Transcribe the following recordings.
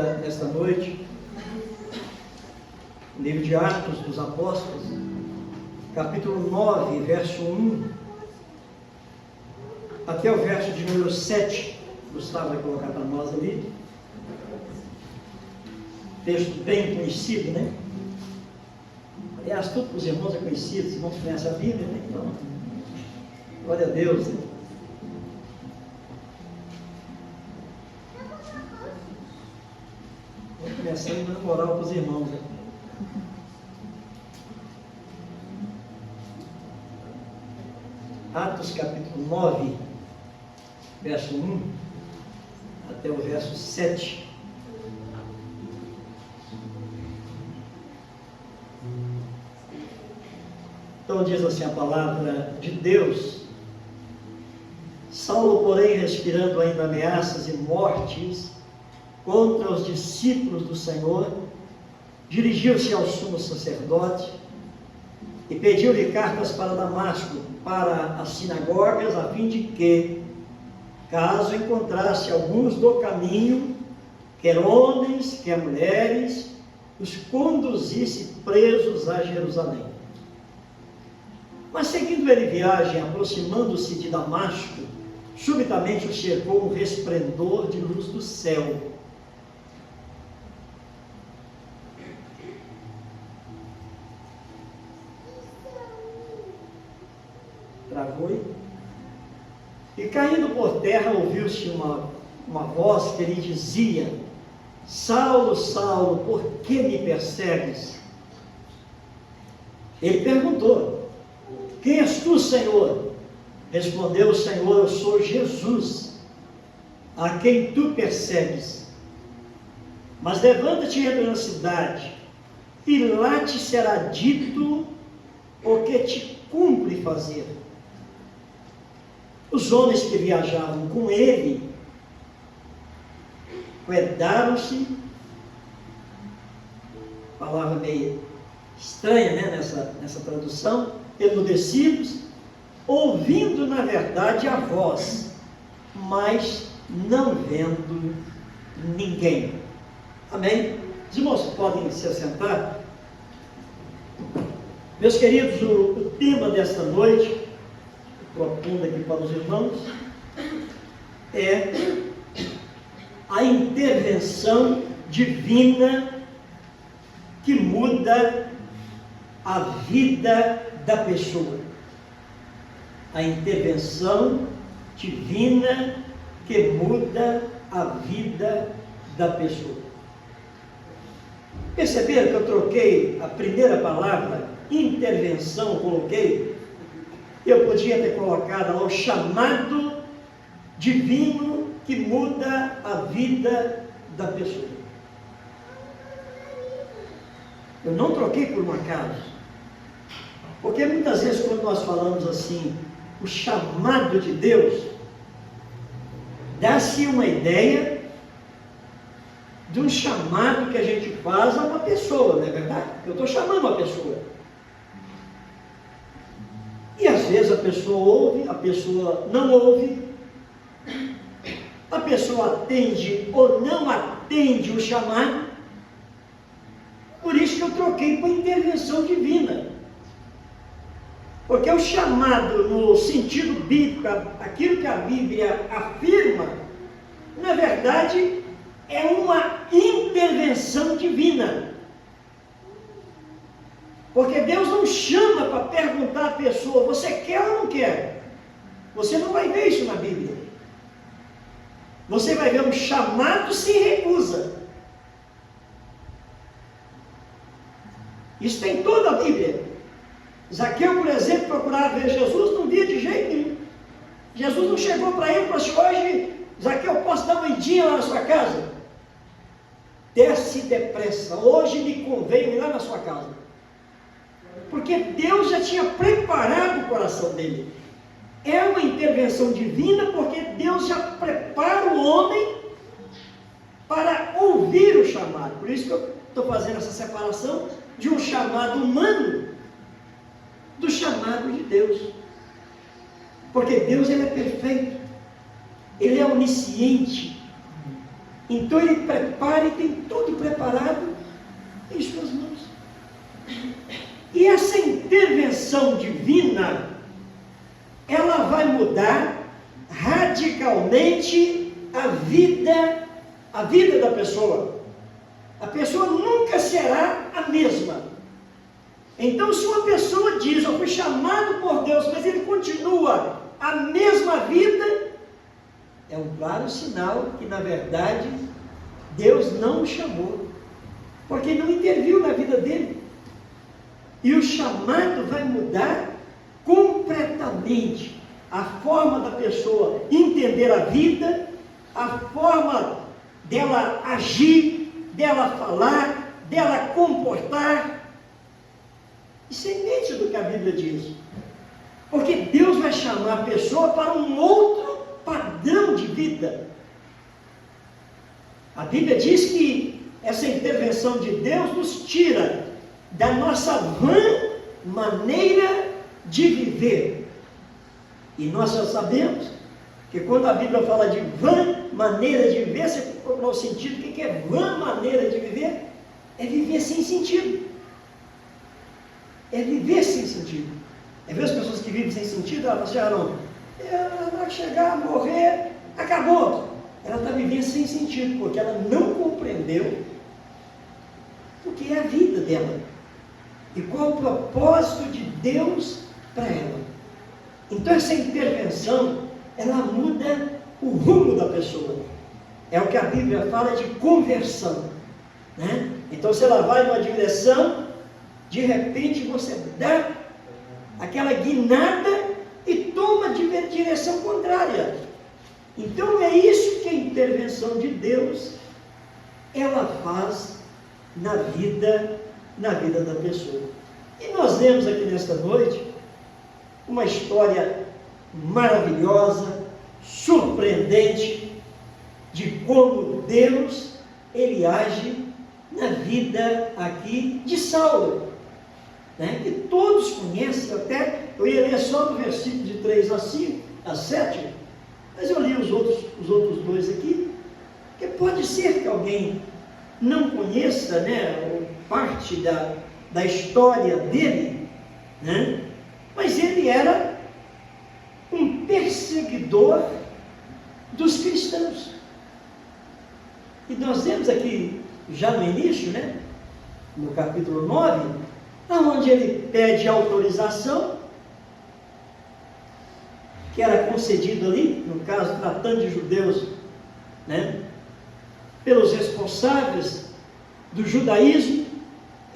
Nesta noite, livro de Atos dos Apóstolos, capítulo 9, verso 1, até o verso de número 7, Gustavo vai colocar para nós ali, texto bem conhecido, né? Aliás, tudo para os irmãos é conhecido, os irmãos conhecem a Bíblia, né? Então, glória a Deus, né? Vamos começando dando moral para os irmãos, né? Atos capítulo 9, verso 1 até o verso 7. Então diz assim a palavra de Deus: Saulo, porém, respirando ainda ameaças e mortes contra os discípulos do Senhor, dirigiu-se ao sumo sacerdote e pediu-lhe cartas para Damasco, para as sinagogas, a fim de que, caso encontrasse alguns do caminho, quer homens, quer mulheres, os conduzisse presos a Jerusalém. Mas seguindo ele viagem, aproximando-se de Damasco, subitamente o cercou um resplendor de luz do céu. Travou. E caindo por terra, ouviu-se uma voz que lhe dizia: Saulo, Saulo, por que me persegues? Ele perguntou: Quem és tu, Senhor? Respondeu o Senhor: Eu sou Jesus, a quem tu persegues. Mas levanta-te e entra na cidade, e lá te será dito o que te cumpre fazer. Os homens que viajavam com ele quedaram-se, palavra meio estranha, né, nessa tradução, emudecidos, ouvindo na verdade a voz, mas não vendo ninguém. Amém? Os irmãos podem se assentar. Meus queridos, o tema desta noite, propondo aqui para os irmãos, é a intervenção divina que muda a vida da pessoa. A intervenção divina que muda a vida da pessoa. Perceberam que eu troquei a primeira palavra, intervenção, coloquei? Eu podia ter colocado lá o chamado divino que muda a vida da pessoa. Eu não troquei por um acaso. Porque muitas vezes quando nós falamos assim, o chamado de Deus, dá-se uma ideia de um chamado que a gente faz a uma pessoa, não é verdade? Eu estou chamando uma pessoa. E às vezes a pessoa ouve, a pessoa não ouve, a pessoa atende ou não atende o chamado. Por isso que eu troquei por intervenção divina. Porque o chamado, no sentido bíblico, aquilo que a Bíblia afirma, na verdade, é uma intervenção divina. Porque Deus não chama para perguntar à pessoa: você quer ou não quer? Você não vai ver isso na Bíblia. Você vai ver um chamado se recusa. Isso tem toda a Bíblia. Zaqueu, por exemplo, procurava ver Jesus, não via de jeito nenhum. Jesus não chegou para ele e falou assim: hoje, Zaqueu, posso dar uma idinha lá na sua casa? Desce depressa, hoje me convém ir lá na sua casa. Porque Deus já tinha preparado o coração dele. É uma intervenção divina, porque Deus já prepara o homem para ouvir o chamado. Por isso que eu estou fazendo essa separação de um chamado humano do chamado de Deus. Porque Deus, ele é perfeito, ele é onisciente, Então ele prepara e tem tudo preparado em suas mãos. E essa intervenção divina, ela vai mudar radicalmente a vida da pessoa. A pessoa nunca será a mesma. Então, se uma pessoa diz, eu fui chamado por Deus, mas ele continua a mesma vida, é um claro sinal que, na verdade, Deus não o chamou, porque não interviu na vida dele. E o chamado vai mudar completamente a forma da pessoa entender a vida, a forma dela agir, dela falar, dela comportar. Isso é imenso do que a Bíblia diz. Porque Deus vai chamar a pessoa para um outro padrão de vida. A Bíblia diz que essa intervenção de Deus nos tira da nossa vã maneira de viver. E nós já sabemos que quando a Bíblia fala de vã maneira de viver, você procura o sentido. O que é vã maneira de viver? É viver sem sentido. É viver sem sentido. É ver as pessoas que vivem sem sentido, ela fala assim, não, ela vai chegar, morrer, acabou. Ela está vivendo sem sentido, porque ela não compreendeu o que é a vida dela. E qual o propósito de Deus para ela. Então essa intervenção, ela muda o rumo da pessoa. É o que a Bíblia fala de conversão, né? Então se ela vai numa direção, de repente você dá aquela guinada e toma direção contrária. Então é isso que a intervenção de Deus ela faz na vida da pessoa. E nós vemos aqui nesta noite uma história maravilhosa, surpreendente, de como Deus ele age na vida aqui de Saulo, né? Que todos conhecem. Até eu ia ler só no versículo de 3 a 7, mas eu li os outros dois aqui, porque pode ser que alguém não conheça, né, parte da história dele, né? Mas ele era um perseguidor dos cristãos. E nós vemos aqui, já no início, né, no capítulo 9, onde ele pede autorização, que era concedido ali, no caso, tratando de judeus, né, pelos responsáveis do judaísmo.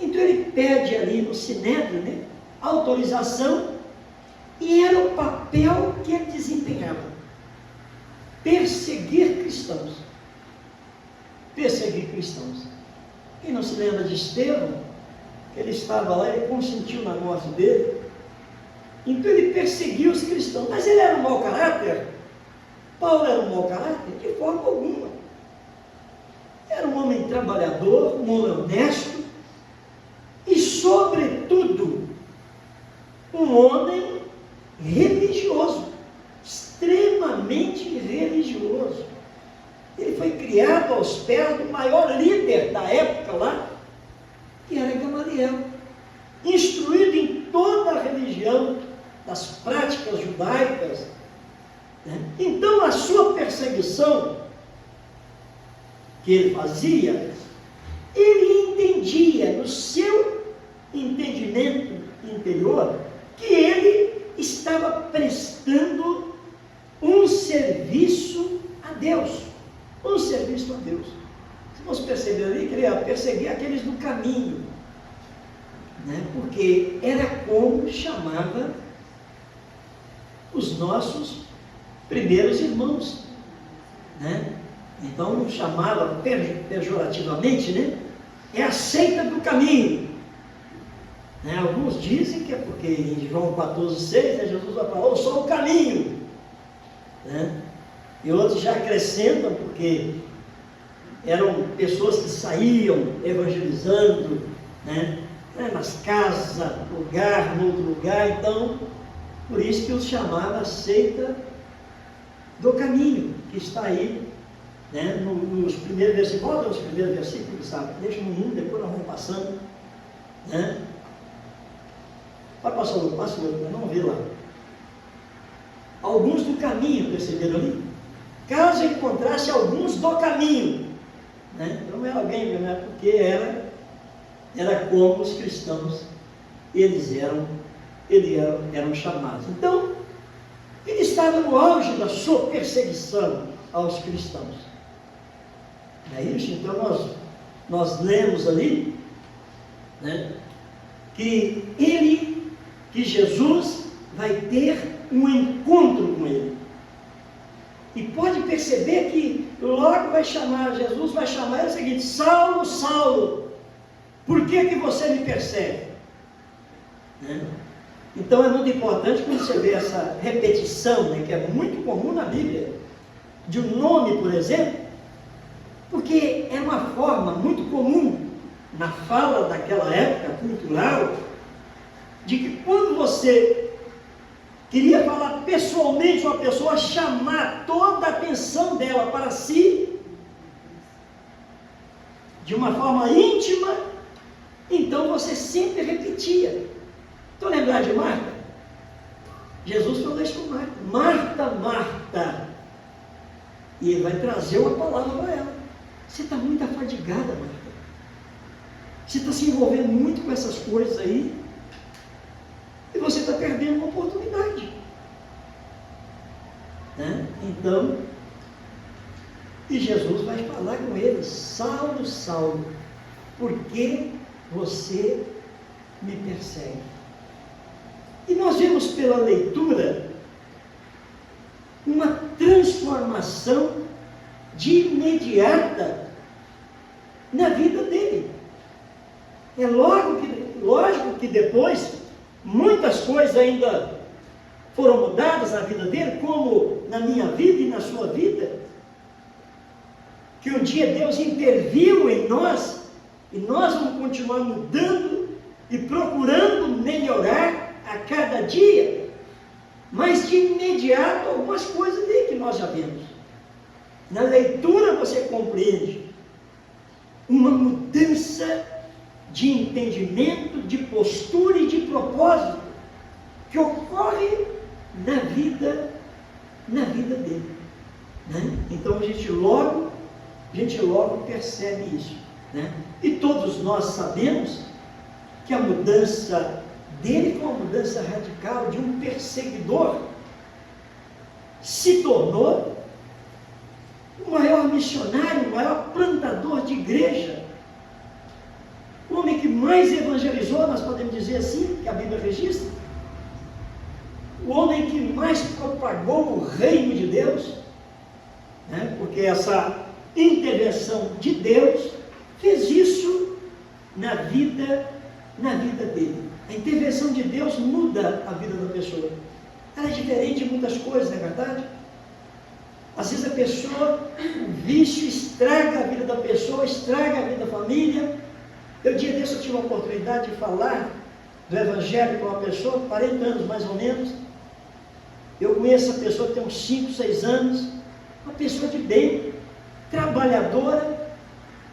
Então ele pede ali no Sinédrio, né, autorização, e era o papel que ele desempenhava: perseguir cristãos. Perseguir cristãos. Quem não se lembra de Estevão? Ele estava lá, ele consentiu na morte dele. Então ele perseguiu os cristãos. Mas ele era um mau caráter? Paulo era um mau caráter? De forma alguma. Era um homem trabalhador, um homem honesto e, sobretudo, um homem religioso, extremamente religioso. Ele foi criado aos pés do maior líder da época lá, que era Gamaliel, instruído em toda a religião, das práticas judaicas, né? Então a sua perseguição que ele fazia, ele entendia no seu entendimento interior que ele estava prestando um serviço a Deus. Um serviço a Deus. Se você perceber ali, que ele ia perseguir aqueles do caminho, né? Porque era como chamava os nossos primeiros irmãos, né? Então não chamava pejorativamente, né? É a seita do caminho, né? Alguns dizem que é porque em João 14,6, né, Jesus vai falar, eu sou o caminho, né? E outros já acrescentam, porque eram pessoas que saíam evangelizando, né, nas casas, lugar, no outro lugar. Então, por isso que os chamava a seita do caminho, que está aí né? Nos primeiros versículos, volta nos primeiros versículos, sabe? Deixa no 1, depois nós vamos passando, né? Vai passar o passo, vamos ver lá. Alguns do caminho, perceberam ali? Caso encontrasse alguns do caminho, né? Não é alguém, né? Porque era como os cristãos, eles eram chamados. Então, ele estava no auge da sua perseguição aos cristãos. Não é isso? Então, nós lemos ali, né, que Jesus vai ter um encontro com ele. E pode perceber que logo Jesus vai chamar ele o seguinte: Saulo, Saulo, por que você me persegue? Né? Então é muito importante quando você vê essa repetição, né, que é muito comum na Bíblia, de um nome, por exemplo, porque é uma forma muito comum na fala daquela época cultural, de que quando você queria falar pessoalmente com uma pessoa, chamar toda a atenção dela para si, de uma forma íntima, então você sempre repetia. Então, lembrar de Marta? Jesus falou isso com Marta: Marta, Marta. E ele vai trazer uma palavra para ela: você está muito afadigada, Marta. Você está se envolvendo muito com essas coisas aí, e você está perdendo uma oportunidade, né? Então, e Jesus vai falar com ele: Saulo, Saulo, por que você me persegue? E nós vemos pela leitura uma transformação de imediata na vida dele. É lógico que depois muitas coisas ainda foram mudadas na vida dele, como na minha vida e na sua vida, que um dia Deus interviu em nós, e nós vamos continuar mudando e procurando melhorar a cada dia, mas de imediato algumas coisas dele que nós já vemos. Na leitura você compreende uma mudança de entendimento, de postura e de propósito que ocorre na vida dele, né? Então a gente logo percebe isso, né? E todos nós sabemos que a mudança dele foi uma mudança radical, de um perseguidor se tornou o maior missionário, o maior plantador de igreja, o homem que mais evangelizou, nós podemos dizer assim, que a Bíblia registra, o homem que mais propagou o reino de Deus, né? Porque essa intervenção de Deus fez isso na vida dele. A intervenção de Deus muda a vida da pessoa. Ela é diferente de muitas coisas, não é verdade? Às vezes a pessoa, o vício estraga a vida da pessoa, estraga a vida da família. Dia desse eu tive a oportunidade de falar do Evangelho com uma pessoa, 40 anos mais ou menos. Eu conheço a pessoa que tem uns 5, 6 anos, uma pessoa de bem, trabalhadora,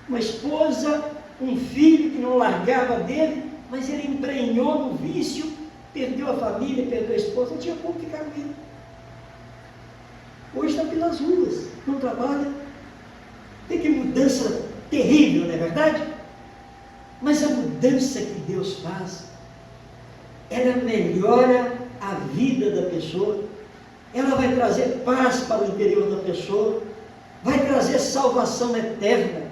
uma esposa, um filho que não largava dele, mas ele embrenhou no vício, perdeu a família, perdeu a esposa, não tinha como ficar com ele. Hoje está pelas ruas, não trabalha. Tem que mudança terrível, não é verdade? Mas a mudança que Deus faz, ela melhora a vida da pessoa, ela vai trazer paz para o interior da pessoa, vai trazer salvação eterna,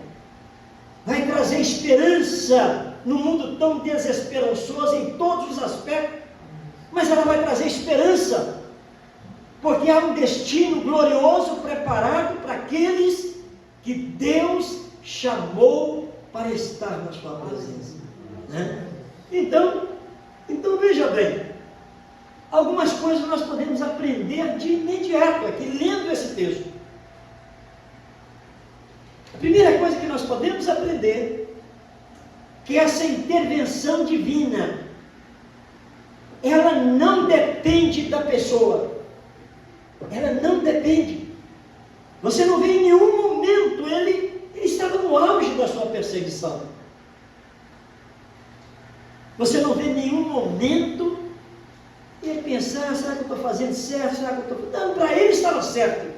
vai trazer esperança no mundo tão desesperançoso em todos os aspectos, mas ela vai trazer esperança, porque há um destino glorioso preparado para aqueles que Deus chamou para estar na sua presença, né? Então veja bem, algumas coisas nós podemos aprender de imediato aqui, lendo esse texto. A primeira coisa que nós podemos aprender, que essa intervenção divina, ela não depende da pessoa, ela não depende. Você não vê em nenhum momento ele estava no auge da sua perseguição. Você não vê nenhum momento ele pensar, será que eu estou fazendo certo? Será que eu estou... Não, para ele estava certo.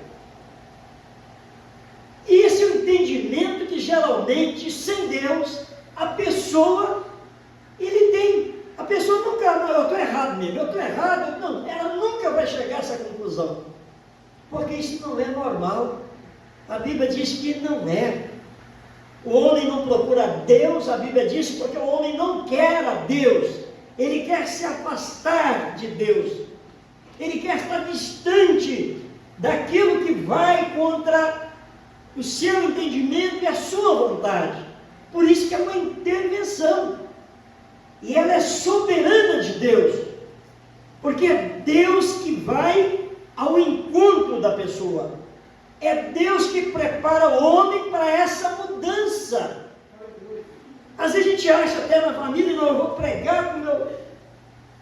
E esse é o entendimento que geralmente, sem Deus, a pessoa, ele tem. A pessoa nunca, não, eu estou errado mesmo, eu estou errado. Não, ela nunca vai chegar a essa conclusão. Porque isso não é normal. A Bíblia diz que não é. O homem não procura Deus, a Bíblia diz, porque o homem não quer a Deus. Ele quer se afastar de Deus. Ele quer estar distante daquilo que vai contra o seu entendimento e a sua vontade. Por isso que é uma intervenção. E ela é soberana de Deus. Porque é Deus que vai ao encontro da pessoa. É Deus que prepara o homem para essa mudança. Às vezes a gente acha até na família, não, eu vou pregar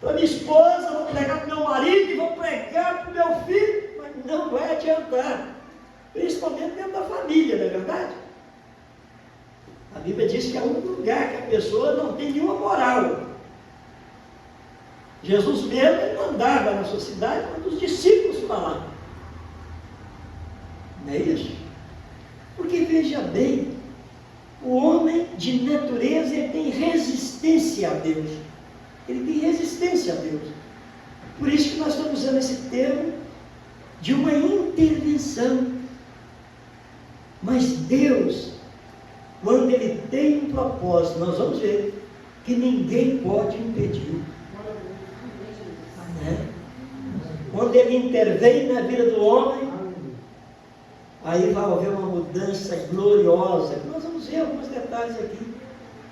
para minha esposa, vou pregar para o meu marido, vou pregar para o meu filho, mas não vai adiantar. Principalmente dentro da família, não é verdade? A Bíblia diz que é um lugar que a pessoa não tem nenhuma moral. Jesus mesmo, ele não andava na sua cidade, quando os discípulos falavam. Não é isso? Porque veja bem, o homem de natureza ele tem resistência a Deus. Ele tem resistência a Deus. Por isso que nós estamos usando esse termo de uma intervenção. Mas Deus, quando Ele tem um propósito, nós vamos ver que ninguém pode impedir. Né? Quando Ele intervém na vida do homem, aí vai haver uma mudança gloriosa. Nós vamos ver alguns detalhes aqui.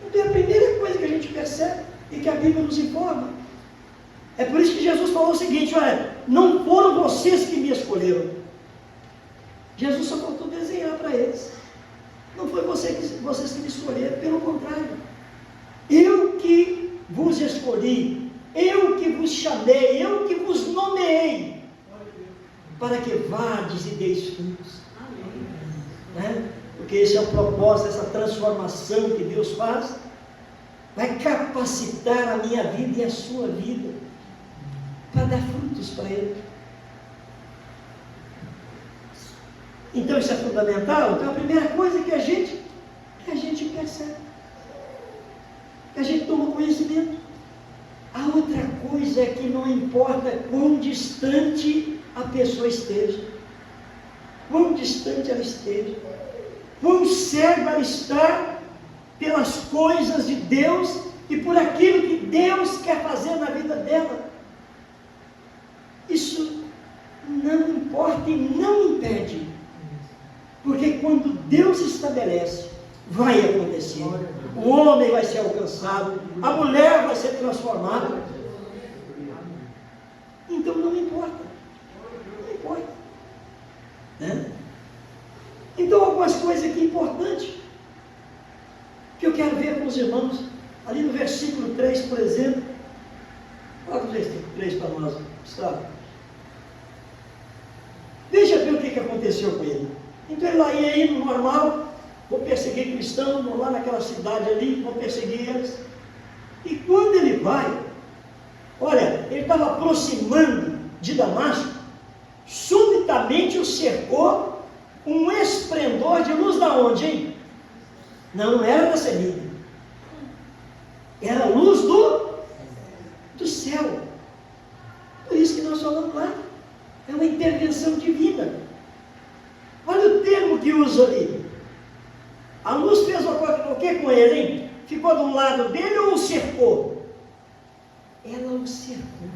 Então é a primeira coisa que a gente percebe e que a Bíblia nos informa. É por isso que Jesus falou o seguinte: olha, não foram vocês que me escolheram. Jesus só faltou desenhar para eles. Não foi vocês que me escolheram, pelo contrário. Eu que vos escolhi, eu que vos chamei, eu que vos nomeei, para que vades e deis frutos. Né? Porque esse é o propósito, essa transformação que Deus faz, vai capacitar a minha vida e a sua vida, para dar frutos para Ele. Então isso é fundamental. Então a primeira coisa que a gente percebe, que a gente toma conhecimento. A outra coisa é que não importa quão distante a pessoa esteja, quão distante ela esteja, quão cega ela está pelas coisas de Deus e por aquilo que Deus quer fazer na vida dela. Isso não importa e não impede. Porque quando Deus estabelece, vai acontecer. O homem vai ser alcançado, a mulher vai ser transformada. Então não importa. Não importa. Né? Então algumas coisas aqui importantes que eu quero ver com os irmãos. Ali no versículo 3, por exemplo. Coloca o versículo 3 para nós, Gustavo. Veja bem o que aconteceu com ele. Então ele lá ia indo normal, vou perseguir cristãos, vou lá naquela cidade ali, vou perseguir eles. E quando ele vai, olha, ele estava aproximando de Damasco, subitamente o cercou um esplendor de luz da onde, hein? Não era da semida, era a luz do céu. Por isso que nós falamos lá, é uma intervenção divina. Olha o termo que usa ali. A luz fez o que com ele, hein? Ficou de um lado dele ou o cercou? Ela o cercou.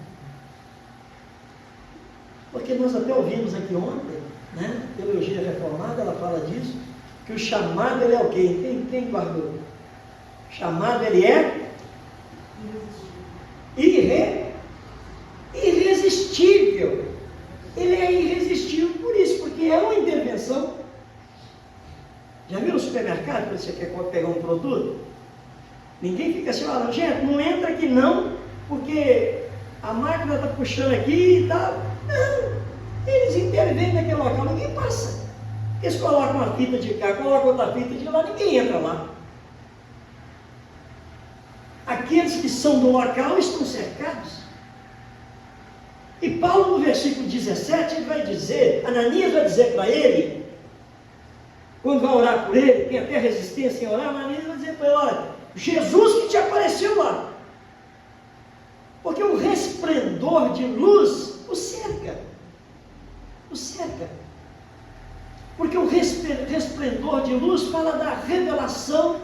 Porque nós até ouvimos aqui ontem, né? Teologia Reformada, ela fala disso, que o chamado ele é o quê? Quem guardou? O chamado ele é irresistível. Ele é irresistível por isso, porque é uma intervenção. Já viu no supermercado, quando você quer pegar um produto? Ninguém fica assim, olha, gente, não entra aqui não, porque a máquina está puxando aqui e tal. Não, eles intervêm naquele local, ninguém passa. Eles colocam uma fita de cá, colocam outra fita de lá, ninguém entra lá. Aqueles que são do local estão cercados. E Paulo, no versículo 17, ele vai dizer, Ananias vai dizer para ele, quando vai orar por ele, tem até resistência em orar, Ananias vai dizer para ele, olha, Jesus que te apareceu lá. Porque o resplendor de luz o cerca. O cerca. Porque o resplendor de luz fala da revelação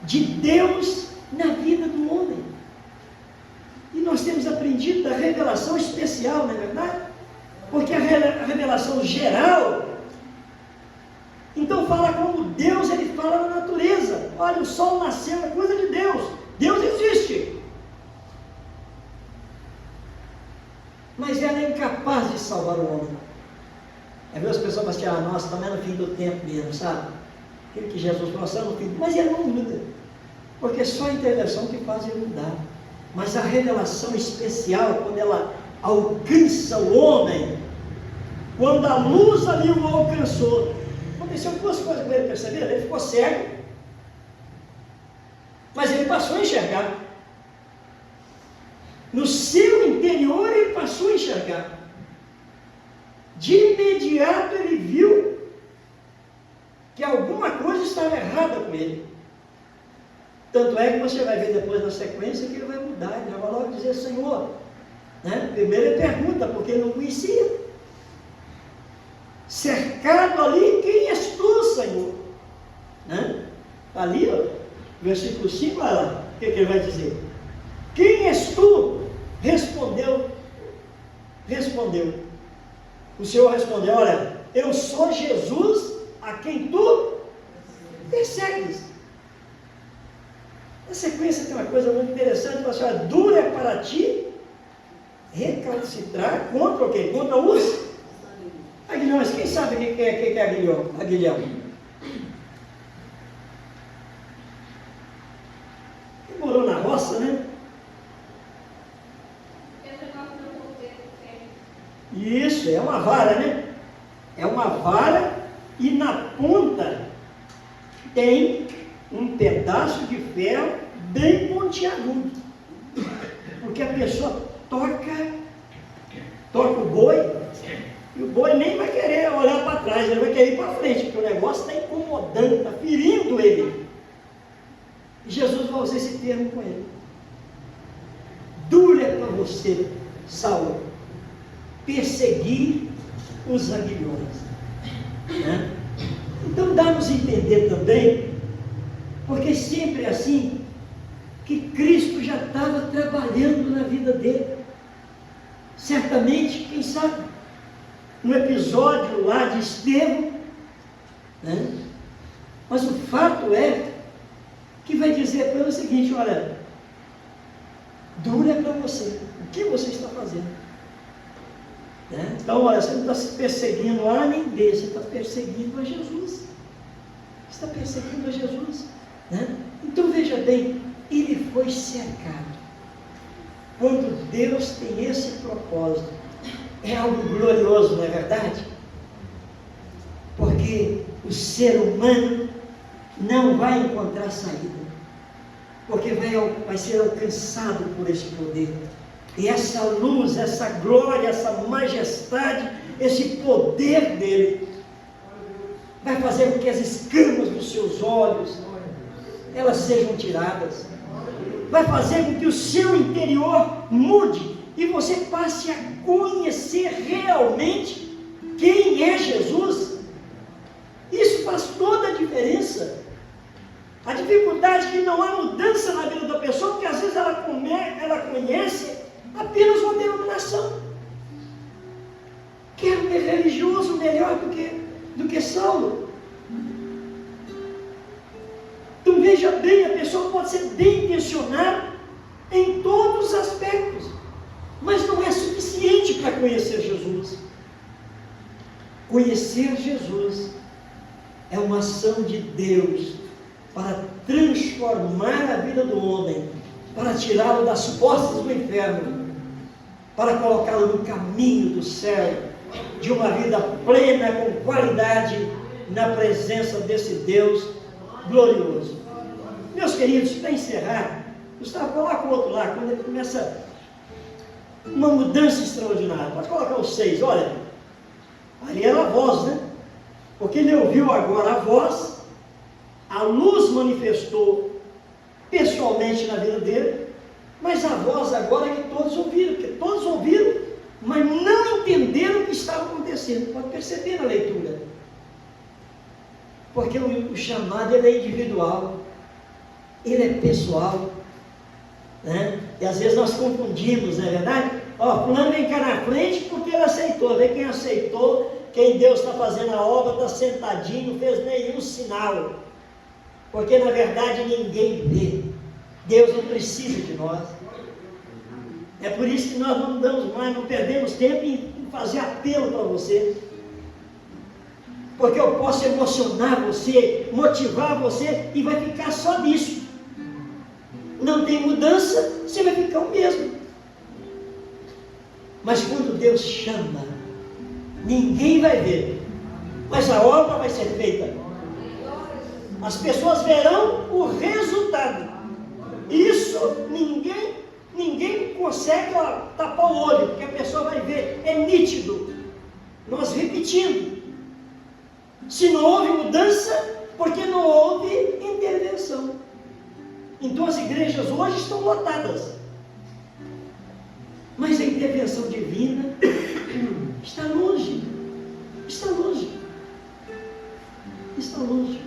de Deus na vida do homem. E nós temos aprendido da revelação especial, não é verdade? Porque a revelação geral, então fala como Deus, ele fala na natureza. Olha, o sol nasceu, é coisa de Deus. Deus existe. Mas ela é incapaz de salvar o homem. Às vezes as pessoas falam assim, nossa, também é no fim do tempo mesmo, sabe? Aquilo que Jesus falou, só no fim. Mas ele não muda. Porque é só a intervenção que faz ele mudar. Mas a revelação especial, quando ela alcança o homem, quando a luz ali o alcançou, aconteceu duas coisas com ele, perceberam? Ele ficou cego, mas ele passou a enxergar. No seu interior ele passou a enxergar. De imediato ele viu que alguma coisa estava errada com ele. Tanto é que você vai ver depois na sequência que ele vai mudar, ele vai logo dizer, Senhor, né? Primeiro ele pergunta, porque ele não conhecia. Cercado ali, quem és tu, Senhor? Né? Ali, ó, versículo 5, olha lá, o que ele vai dizer? Quem és tu? Respondeu. O Senhor respondeu, olha, eu sou Jesus a quem tu persegues. Na sequência tem uma coisa muito interessante, fala assim, olha, duro é para ti recalcitrar contra o quê? Contra os aguilhões. Quem sabe o que é aguilhão? Quem morou na roça, né? Isso, é uma vara, né? É uma vara e na ponta tem um pedaço de ferro bem pontiagudo. Porque a pessoa toca o boi, e o boi nem vai querer olhar para trás, ele vai querer ir para frente, porque o negócio está incomodando, está ferindo ele. E Jesus vai usar esse termo com ele. Duro é para você, Saulo, perseguir os aguilhões. Né? Então dá-nos a entender também, porque sempre é assim, que Cristo já estava trabalhando na vida dele. Certamente, quem sabe, no episódio lá de Estevão, né? Mas o fato é que vai dizer para ele o seguinte, olha, duro é para você, o que você está fazendo? Né? Então, olha, você não está perseguindo A nem B, você está perseguindo a Jesus. Você está perseguindo a Jesus. Né? Então, veja bem, ele foi cercado. Quando Deus tem esse propósito, é algo glorioso, não é verdade? Porque o ser humano não vai encontrar saída, porque vai ser alcançado por esse poder. E essa luz, essa glória, essa majestade, esse poder dele, vai fazer com que as escamas dos seus olhos, elas sejam tiradas. Vai fazer com que o seu interior mude e você passe a conhecer realmente quem é Jesus. Isso faz toda a diferença. A dificuldade é que não há mudança na vida da pessoa, porque às vezes ela conhece apenas uma denominação. Quero ser religioso melhor do que Saulo. Então veja bem, a pessoa pode ser bem intencionada em todos os aspectos, mas não é suficiente para conhecer Jesus. Conhecer Jesus é uma ação de Deus para transformar a vida do homem, para tirá-lo das postas do inferno, para colocá-lo no caminho do céu, de uma vida plena com qualidade na presença desse Deus glorioso. Meus queridos, para encerrar, Gustavo, coloca o outro lá, quando ele começa uma mudança extraordinária. Pode colocar os 6, olha, ali era a voz, né? Porque ele ouviu agora a voz, a luz manifestou pessoalmente na vida dele, mas a voz agora é que todos ouviram, porque todos ouviram, mas não entenderam o que estava acontecendo. Pode perceber na leitura. Porque o chamado ele é individual, ele é pessoal, né? E às vezes nós confundimos, não é verdade? Ó, fulano vem cá na frente porque ele aceitou. Vê quem aceitou, quem Deus está fazendo a obra, está sentadinho, não fez nenhum sinal. Porque na verdade ninguém vê. Deus não precisa de nós. É por isso que nós não damos mais, não perdemos tempo em fazer apelo para você. Porque eu posso emocionar você, motivar você e vai ficar só nisso. Não tem mudança, você vai ficar o mesmo. Mas quando Deus chama, ninguém vai ver, mas a obra vai ser feita. As pessoas verão o resultado. Isso ninguém consegue tapar o olho, porque a pessoa vai ver, é nítido. Nós repetindo. Se não houve mudança, porque não houve intervenção. Então as igrejas hoje estão lotadas. Mas a intervenção divina está longe. Está longe. Está longe.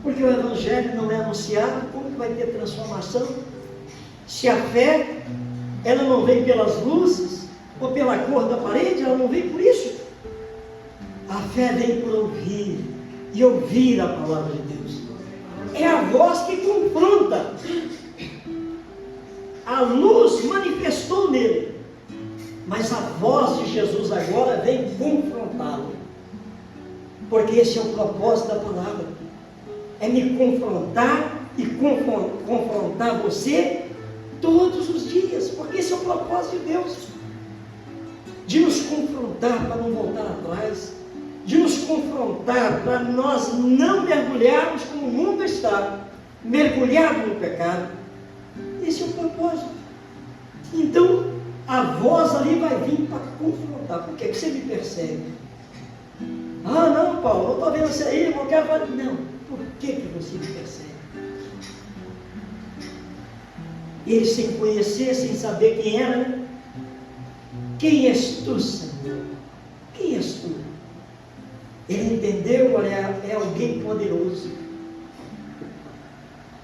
Porque o Evangelho não é anunciado, como que vai ter transformação? Se a fé, ela não vem pelas luzes, ou pela cor da parede, ela não vem por isso. A fé vem por ouvir, e ouvir a palavra de Deus. É a voz que confronta. A luz manifestou nele, mas a voz de Jesus agora vem confrontá-lo. Porque esse é o propósito da palavra. É me confrontar e confrontar você todos os dias, porque esse é o propósito de Deus, de nos confrontar para não voltar atrás, de nos confrontar para nós não mergulharmos como o mundo está, mergulhado no pecado. Esse é o propósito. Então, a voz ali vai vir para confrontar. Por que você me persegue? Ah, não, Paulo, eu estou vendo isso aí, eu quero falar. Não, por que você me persegue? Ele sem conhecer, sem saber quem era, né? Quem és tu, Senhor? Quem és tu? Ele entendeu, olha, é alguém poderoso.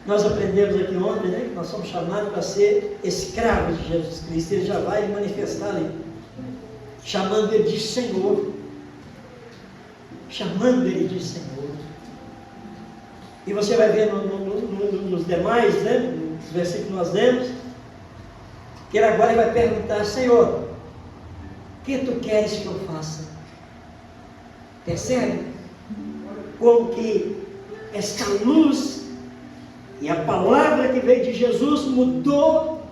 Nós aprendemos aqui ontem, né, que nós somos chamados para ser escravos de Jesus Cristo. Ele já vai manifestar ali, chamando ele de Senhor. Chamando ele de Senhor. E você vai ver nos demais, né, nos versículos que nós lemos, que ele agora vai perguntar: Senhor, o que tu queres que eu faça? Percebe? Como que esta luz e a palavra que veio de Jesus mudou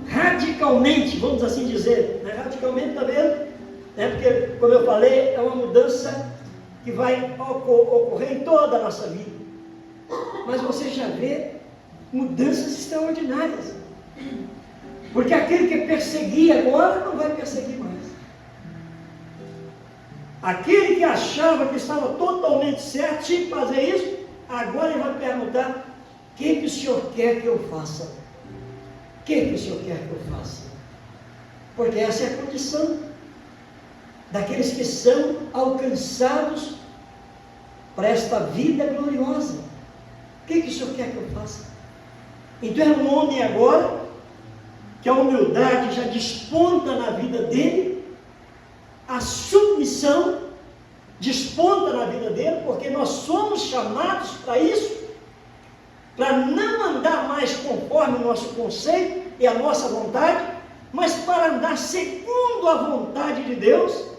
radicalmente, vamos assim dizer, né? Radicalmente, está vendo? Porque, como eu falei, é uma mudança que vai ocorrer em toda a nossa vida. Mas você já vê mudanças extraordinárias. Porque aquele que perseguia agora não vai perseguir mais. Aquele que achava que estava totalmente certo, tinha que fazer isso, agora ele vai perguntar: o que o Senhor quer que eu faça? O que o Senhor quer que eu faça? Porque essa é a condição daqueles que são alcançados para esta vida gloriosa. O que o Senhor quer que eu faça? Então é um homem agora que a humildade já desponta na vida dele, a submissão desponta na vida dele, porque nós somos chamados para isso, para não andar mais conforme o nosso conceito e a nossa vontade, mas para andar segundo a vontade de Deus,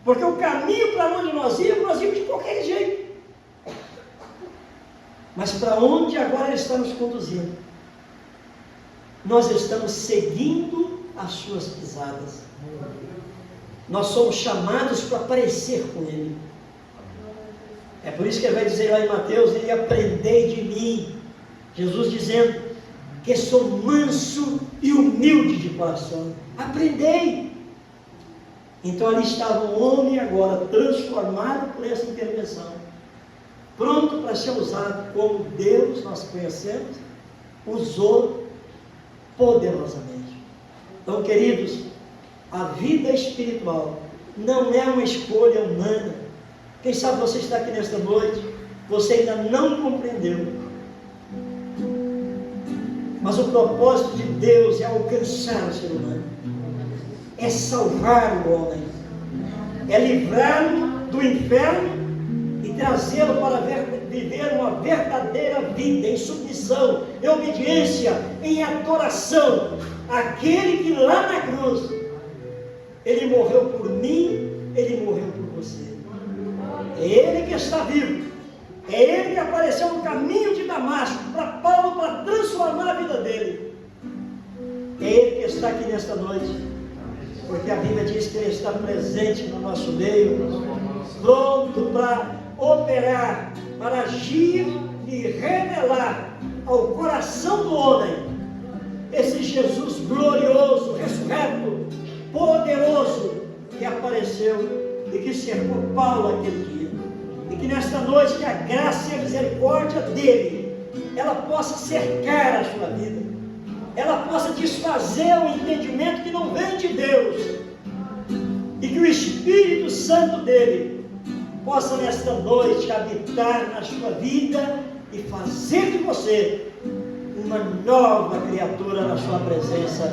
porque o caminho para onde nós íamos de qualquer jeito. Mas para onde agora Ele está nos conduzindo? Nós estamos seguindo as suas pisadas. Nós somos chamados para parecer com Ele. É por isso que ele vai dizer lá em Mateus: e aprendei de mim. Jesus dizendo que sou manso e humilde de coração. Aprendei. Então ali estava um homem agora transformado por essa intervenção, pronto para ser usado como Deus, nós conhecemos, usou poderosamente. Então, queridos, a vida espiritual não é uma escolha humana. Quem sabe você está aqui nesta noite, você ainda não compreendeu, mas o propósito de Deus é alcançar o ser humano, é salvar o homem, é livrá-lo do inferno e trazê-lo para viver uma verdadeira vida em submissão, em obediência, em adoração àquele que lá na cruz ele morreu por mim, ele morreu por você. É Ele que está vivo, é Ele que apareceu no caminho de Damasco para Paulo, para transformar a vida dele. É Ele que está aqui nesta noite, porque a Bíblia diz que Ele está presente no nosso meio, pronto para operar, para agir e revelar ao coração do homem esse Jesus glorioso, ressurreto, poderoso, que apareceu e que cercou Paulo aquele dia. E que nesta noite, que a graça e a misericórdia dele, ela possa cercar a sua vida, ela possa desfazer o entendimento que não vem de Deus, e que o Espírito Santo dele possa nesta noite habitar na sua vida e fazer de você uma nova criatura na sua presença.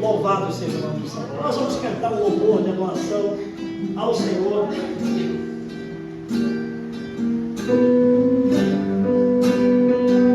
Louvado seja o nome do Senhor. Nós vamos cantar um louvor de adoração ao Senhor.